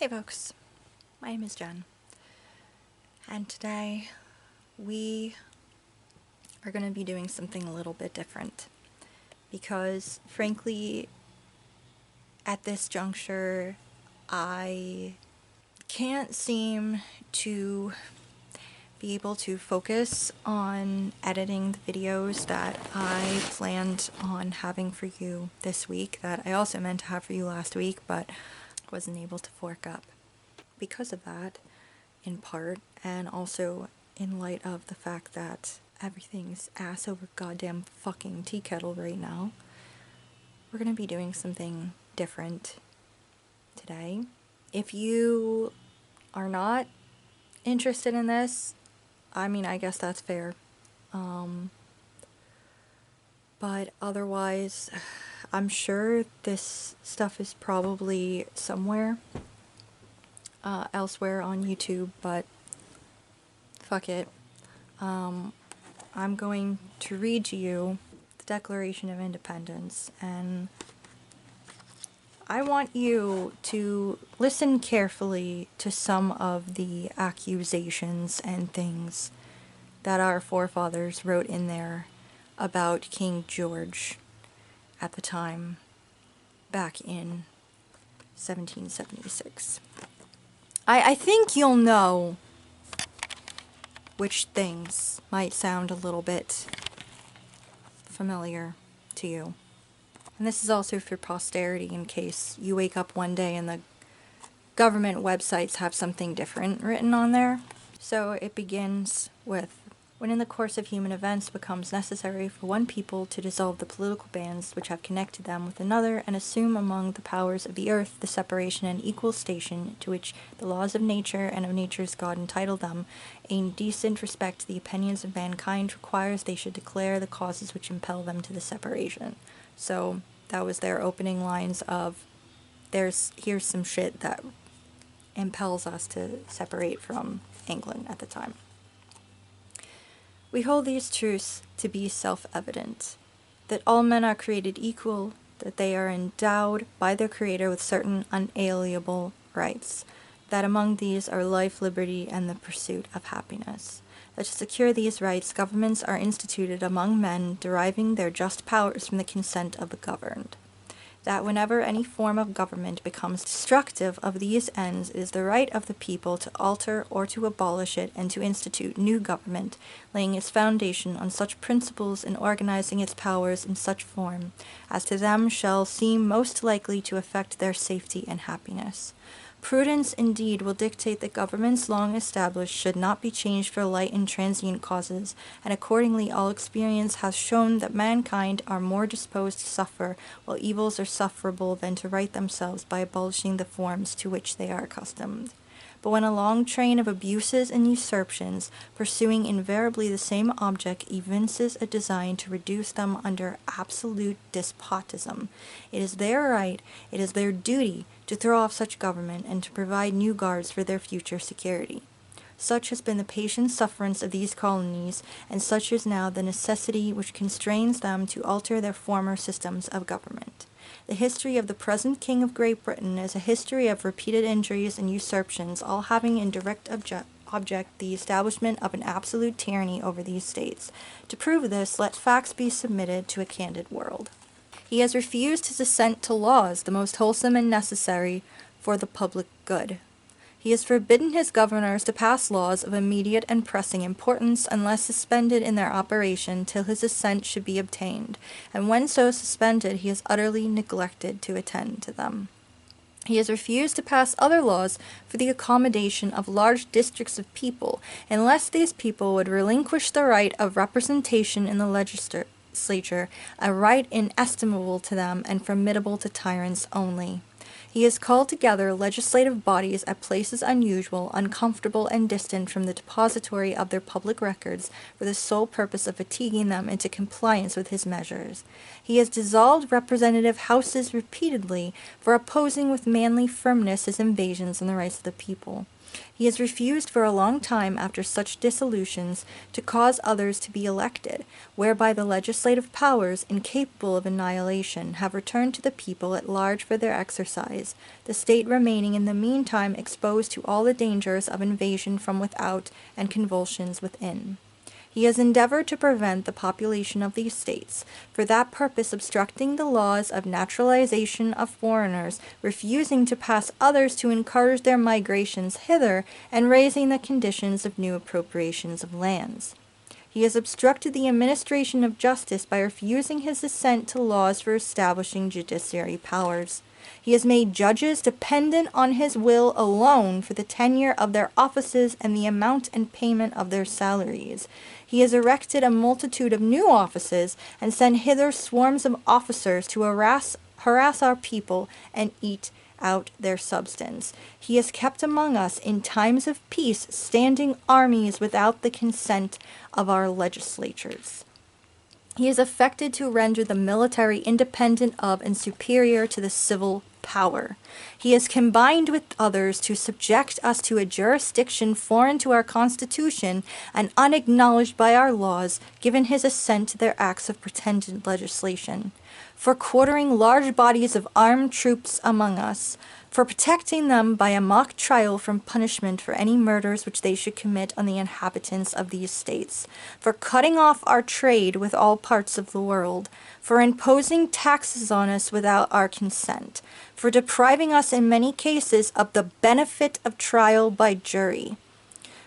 Hey folks, my name is Jen, and today we are going to be doing something a little bit different because, frankly, at this juncture, I can't seem to be able to focus on editing the videos that I planned on having for you this week, that I also meant to have for you last week, but wasn't able to fork up. Because of that, in part, and also in light of the fact that everything's ass over goddamn fucking tea kettle right now, we're gonna be doing something different today. If you are not interested in this, I mean, I guess that's fair. But otherwise, I'm sure this stuff is probably somewhere elsewhere on YouTube, but fuck it. I'm going to read to you the Declaration of Independence, and I want you to listen carefully to some of the accusations and things that our forefathers wrote in there about King George at the time, back in 1776. I think you'll know which things might sound a little bit familiar to you. And this is also for posterity, in case you wake up one day and the government websites have something different written on there. So it begins with, when in the course of human events becomes necessary for one people to dissolve the political bands which have connected them with another, and assume among the powers of the earth the separation and equal station to which the laws of nature and of nature's God entitle them, a decent respect to the opinions of mankind requires they should declare the causes which impel them to the separation. So that was their opening lines of, here's some shit that impels us to separate from England at the time. We hold these truths to be self-evident, that all men are created equal, that they are endowed by their Creator with certain unalienable rights, that among these are life, liberty, and the pursuit of happiness, that to secure these rights governments are instituted among men, deriving their just powers from the consent of the governed, that whenever any form of government becomes destructive of these ends, it is the right of the people to alter or to abolish it and to institute new government, laying its foundation on such principles and organizing its powers in such form as to them shall seem most likely to affect their safety and happiness. Prudence, indeed, will dictate that governments long established should not be changed for light and transient causes, and accordingly all experience has shown that mankind are more disposed to suffer while evils are sufferable than to right themselves by abolishing the forms to which they are accustomed. But when a long train of abuses and usurpations, pursuing invariably the same object, evinces a design to reduce them under absolute despotism, it is their right, it is their duty, to throw off such government and to provide new guards for their future security. Such has been the patient sufferance of these colonies, and such is now the necessity which constrains them to alter their former systems of government. The history of the present King of Great Britain is a history of repeated injuries and usurpations, all having in direct object the establishment of an absolute tyranny over these states. To prove this, let facts be submitted to a candid world. He has refused his assent to laws, the most wholesome and necessary for the public good. He has forbidden his governors to pass laws of immediate and pressing importance unless suspended in their operation till his assent should be obtained, and when so suspended he has utterly neglected to attend to them. He has refused to pass other laws for the accommodation of large districts of people, unless these people would relinquish the right of representation in the legislature, a right inestimable to them and formidable to tyrants only. He has called together legislative bodies at places unusual, uncomfortable, and distant from the depository of their public records, for the sole purpose of fatiguing them into compliance with his measures. He has dissolved representative houses repeatedly, for opposing with manly firmness his invasions on the rights of the people. He has refused for a long time after such dissolutions to cause others to be elected, whereby the legislative powers, incapable of annihilation, have returned to the people at large for their exercise, the state remaining in the meantime exposed to all the dangers of invasion from without and convulsions within. He has endeavored to prevent the population of these states, for that purpose obstructing the laws of naturalization of foreigners, refusing to pass others to encourage their migrations hither, and raising the conditions of new appropriations of lands. He has obstructed the administration of justice by refusing his assent to laws for establishing judiciary powers. He has made judges dependent on his will alone for the tenure of their offices and the amount and payment of their salaries. He has erected a multitude of new offices and sent hither swarms of officers to harass our people and eat out their substance. He has kept among us in times of peace standing armies without the consent of our legislatures. He is affected to render the military independent of and superior to the civil power. He has combined with others to subject us to a jurisdiction foreign to our Constitution and unacknowledged by our laws, given his assent to their acts of pretended legislation, for quartering large bodies of armed troops among us, for protecting them by a mock trial from punishment for any murders which they should commit on the inhabitants of these states, for cutting off our trade with all parts of the world, for imposing taxes on us without our consent, for depriving us in many cases of the benefit of trial by jury,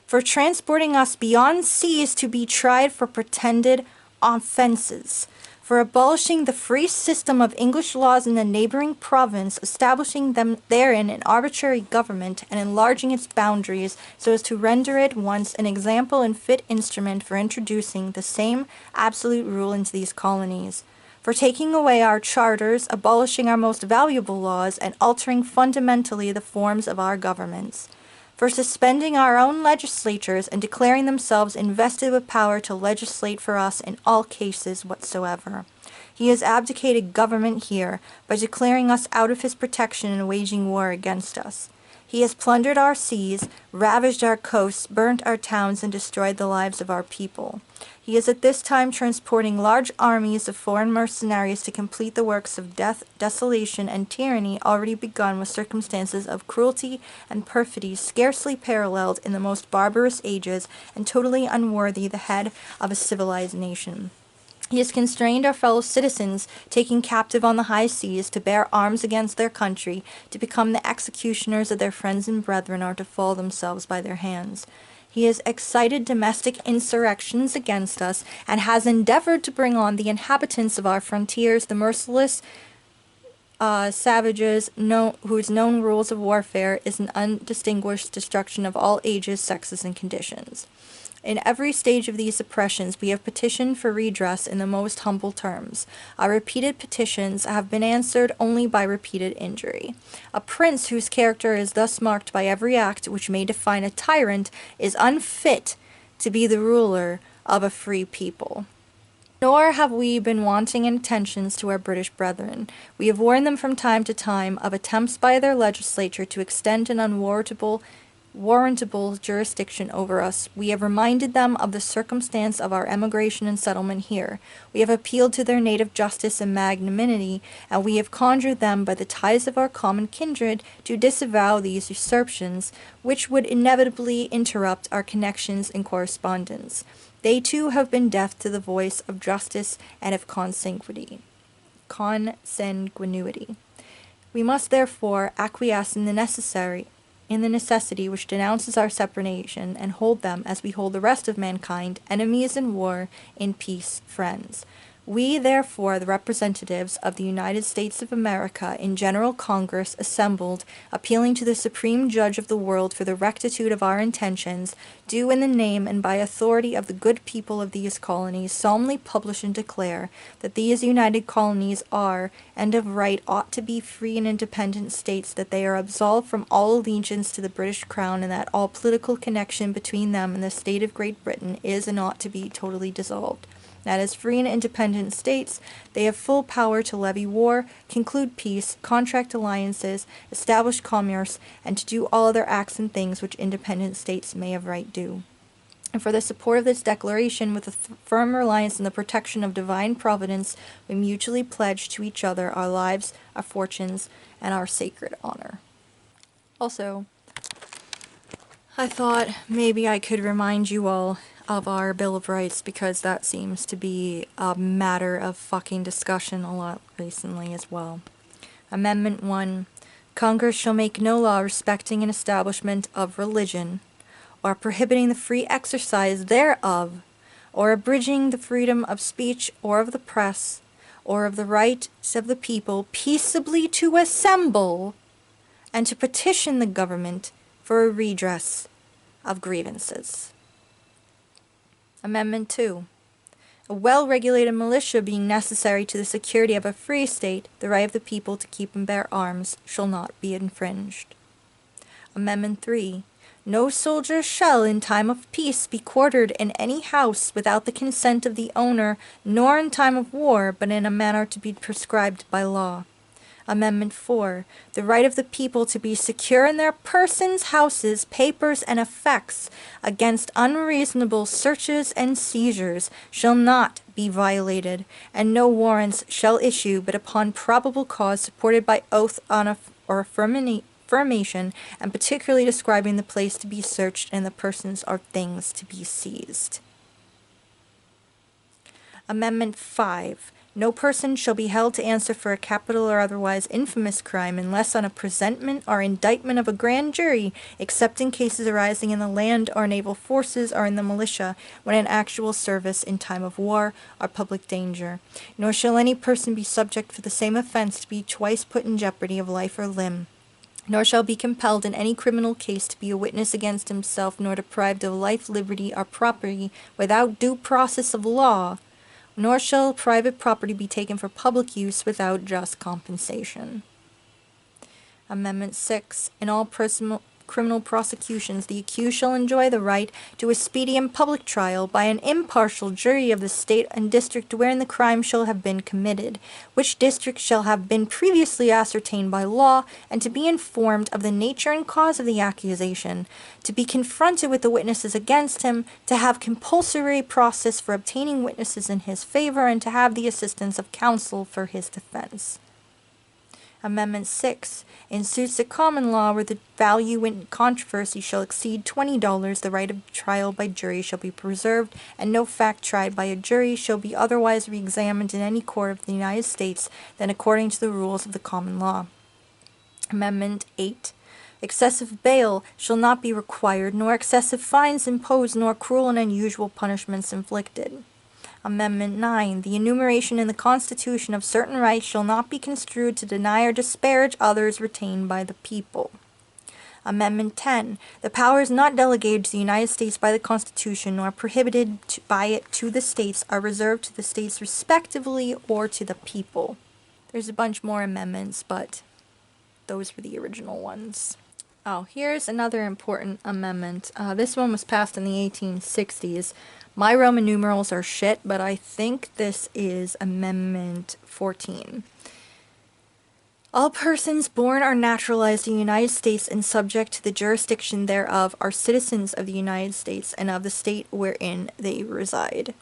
for transporting us beyond seas to be tried for pretended offenses, for abolishing the free system of English laws in the neighboring province, establishing them therein an arbitrary government, and enlarging its boundaries so as to render it once an example and fit instrument for introducing the same absolute rule into these colonies, for taking away our charters, abolishing our most valuable laws, and altering fundamentally the forms of our governments, for suspending our own legislatures and declaring themselves invested with power to legislate for us in all cases whatsoever. He has abdicated government here by declaring us out of his protection and waging war against us. He has plundered our seas, ravaged our coasts, burnt our towns, and destroyed the lives of our people. He is at this time transporting large armies of foreign mercenaries to complete the works of death, desolation, and tyranny already begun with circumstances of cruelty and perfidy scarcely paralleled in the most barbarous ages and totally unworthy the head of a civilized nation. He has constrained our fellow citizens, taken captive on the high seas, to bear arms against their country, to become the executioners of their friends and brethren, or to fall themselves by their hands. He has excited domestic insurrections against us, and has endeavored to bring on the inhabitants of our frontiers the merciless savages whose known rules of warfare is an undistinguished destruction of all ages, sexes, and conditions. In every stage of these oppressions we have petitioned for redress in the most humble terms. Our repeated petitions have been answered only by repeated injury. A prince whose character is thus marked by every act which may define a tyrant is unfit to be the ruler of a free people. Nor have we been wanting in attentions to our British brethren. We have warned them from time to time of attempts by their legislature to extend an unwarrantable jurisdiction over us. We have reminded them of the circumstance of our emigration and settlement here. We have appealed to their native justice and magnanimity, and we have conjured them by the ties of our common kindred to disavow these usurpations, which would inevitably interrupt our connections and correspondence. They too have been deaf to the voice of justice and of consanguinity. We must therefore acquiesce in the necessity which denounces our separation, and hold them, as we hold the rest of mankind, enemies in war, in peace, friends. We, therefore, the representatives of the United States of America in General Congress assembled, appealing to the Supreme Judge of the world for the rectitude of our intentions, do in the name and by authority of the good people of these colonies solemnly publish and declare that these united colonies are, and of right ought to be free and independent states, that they are absolved from all allegiance to the British Crown, and that all political connection between them and the state of Great Britain is and ought to be totally dissolved. that as free and independent states, they have full power to levy war, conclude peace, contract alliances, establish commerce, and to do all other acts and things which independent states may of right do. And for the support of this declaration, with a firm reliance on the protection of divine providence, we mutually pledge to each other our lives, our fortunes, and our sacred honor. Also, I thought maybe I could remind you all of our Bill of Rights, because that seems to be a matter of fucking discussion a lot recently as well. Amendment 1. Congress shall make no law respecting an establishment of religion, or prohibiting the free exercise thereof, or abridging the freedom of speech or of the press, or of the rights of the people peaceably to assemble and to petition the government for a redress of grievances. Amendment 2. A well-regulated militia being necessary to the security of a free state, the right of the people to keep and bear arms shall not be infringed. Amendment 3. No soldier shall in time of peace be quartered in any house without the consent of the owner, nor in time of war, but in a manner to be prescribed by law. Amendment 4. The right of the people to be secure in their persons, houses, papers, and effects against unreasonable searches and seizures shall not be violated, and no warrants shall issue but upon probable cause supported by oath on or affirmation, and particularly describing the place to be searched and the persons or things to be seized. Amendment 5. No person shall be held to answer for a capital or otherwise infamous crime unless on a presentment or indictment of a grand jury, except in cases arising in the land or naval forces or in the militia, when in actual service in time of war or public danger. Nor shall any person be subject for the same offense to be twice put in jeopardy of life or limb. Nor shall be compelled in any criminal case to be a witness against himself, nor deprived of life, liberty, or property without due process of law. Nor shall private property be taken for public use without just compensation. Amendment 6. In all criminal prosecutions, the accused shall enjoy the right to a speedy and public trial by an impartial jury of the state and district wherein the crime shall have been committed, which district shall have been previously ascertained by law, and to be informed of the nature and cause of the accusation, to be confronted with the witnesses against him, to have compulsory process for obtaining witnesses in his favor, and to have the assistance of counsel for his defense. Amendment 6. In suits at common law where the value in controversy shall exceed $20, the right of trial by jury shall be preserved, and no fact tried by a jury shall be otherwise re-examined in any court of the United States than according to the rules of the common law. Amendment 8. Excessive bail shall not be required, nor excessive fines imposed, nor cruel and unusual punishments inflicted. Amendment 9. The enumeration in the Constitution of certain rights shall not be construed to deny or disparage others retained by the people. Amendment 10. The powers not delegated to the United States by the Constitution nor prohibited by it to the states are reserved to the states respectively or to the people. There's a bunch more amendments, but those were the original ones. Oh, here's another important amendment. This one was passed in the 1860s. My Roman numerals are shit, but I think this is Amendment 14. All persons born or naturalized in the United States and subject to the jurisdiction thereof are citizens of the United States and of the state wherein they reside.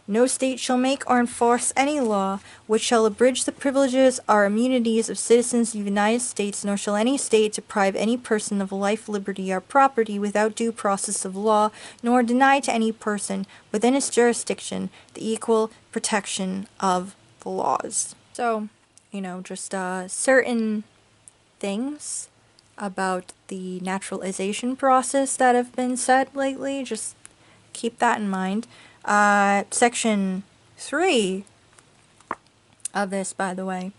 No state shall make or enforce any law which shall abridge the privileges or immunities of citizens of the United States, nor shall any state deprive any person of life, liberty, or property without due process of law, nor deny to any person within its jurisdiction the equal protection of the laws. So, just certain things about the naturalization process that have been said lately. Just keep that in mind. Section 3 of this, by the way,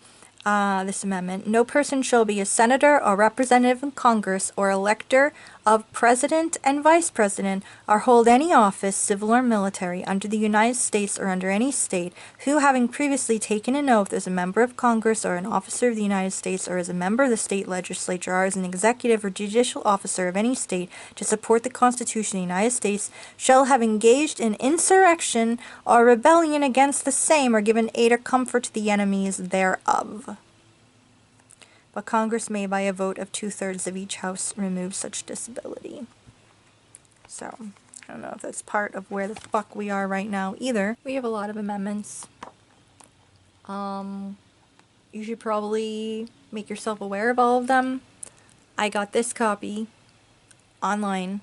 this amendment, no person shall be a senator or representative in Congress or elector of president and vice president or hold any office, civil or military, under the United States or under any state, who having previously taken an oath as a member of Congress or an officer of the United States or as a member of the state legislature or as an executive or judicial officer of any state to support the Constitution of the United States shall have engaged in insurrection or rebellion against the same or given aid or comfort to the enemies thereof. But Congress may, by a vote of 2/3 of each house, remove such disability. So, I don't know if that's part of where the fuck we are right now either. We have a lot of amendments. You should probably make yourself aware of all of them. I got this copy online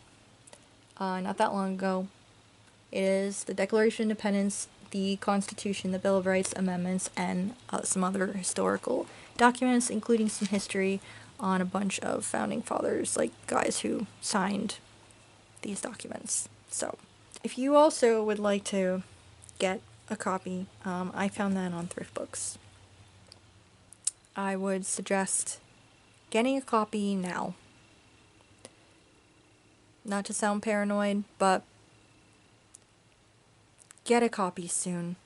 not that long ago. It is the Declaration of Independence, the Constitution, the Bill of Rights amendments, and some other historical documents, including some history on a bunch of founding fathers, like guys who signed these documents. So, if you also would like to get a copy, I found that on Thrift Books. I would suggest getting a copy now. Not to sound paranoid, but get a copy soon,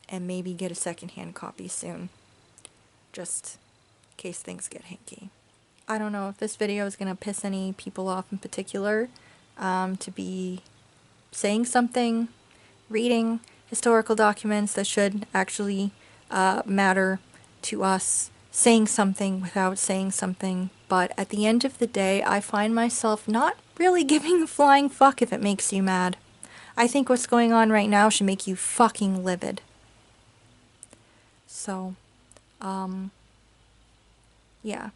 and maybe get a secondhand copy soon, just in case things get hinky. I don't know if this video is going to piss any people off in particular, to be saying something, reading historical documents that should actually matter to us, saying something without saying something, but at the end of the day, I find myself not really giving a flying fuck if it makes you mad. I think what's going on right now should make you fucking livid. So, yeah.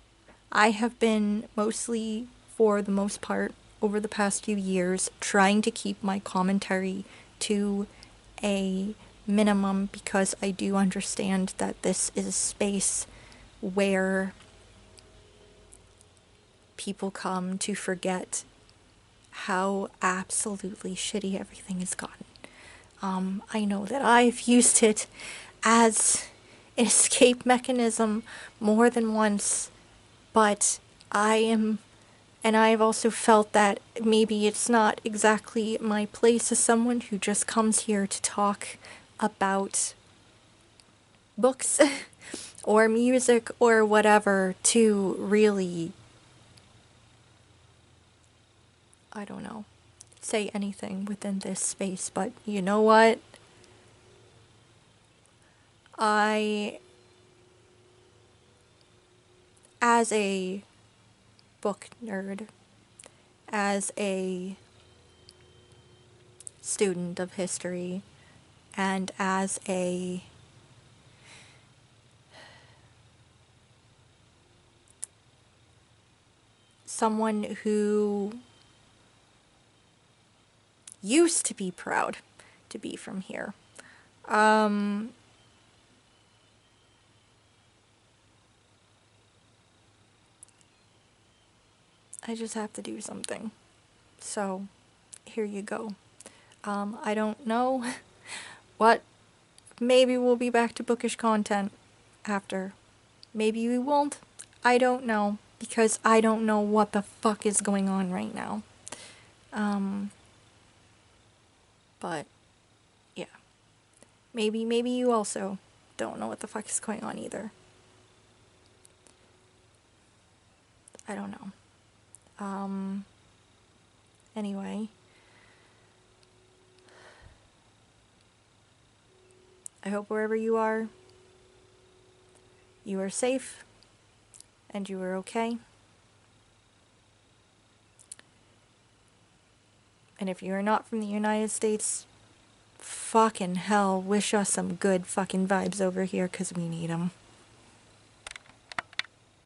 I have been mostly, for the most part, over the past few years, trying to keep my commentary to a minimum because I do understand that this is a space where people come to forget how absolutely shitty everything has gotten. I know that I've used it as an escape mechanism more than once, but I've also felt that maybe it's not exactly my place as someone who just comes here to talk about books or music or whatever to really, I don't know, say anything within this space. But you know what? As a book nerd, as a student of history, and as a someone who used to be proud to be from here, I just have to do something. So, here you go. I don't know what. Maybe we'll be back to bookish content after. Maybe we won't. I don't know. Because I don't know what the fuck is going on right now. But, yeah. Maybe you also don't know what the fuck is going on either. I don't know. Anyway. I hope wherever you are safe and you are okay. And if you are not from the United States, fucking hell, wish us some good fucking vibes over here, 'cause we need them.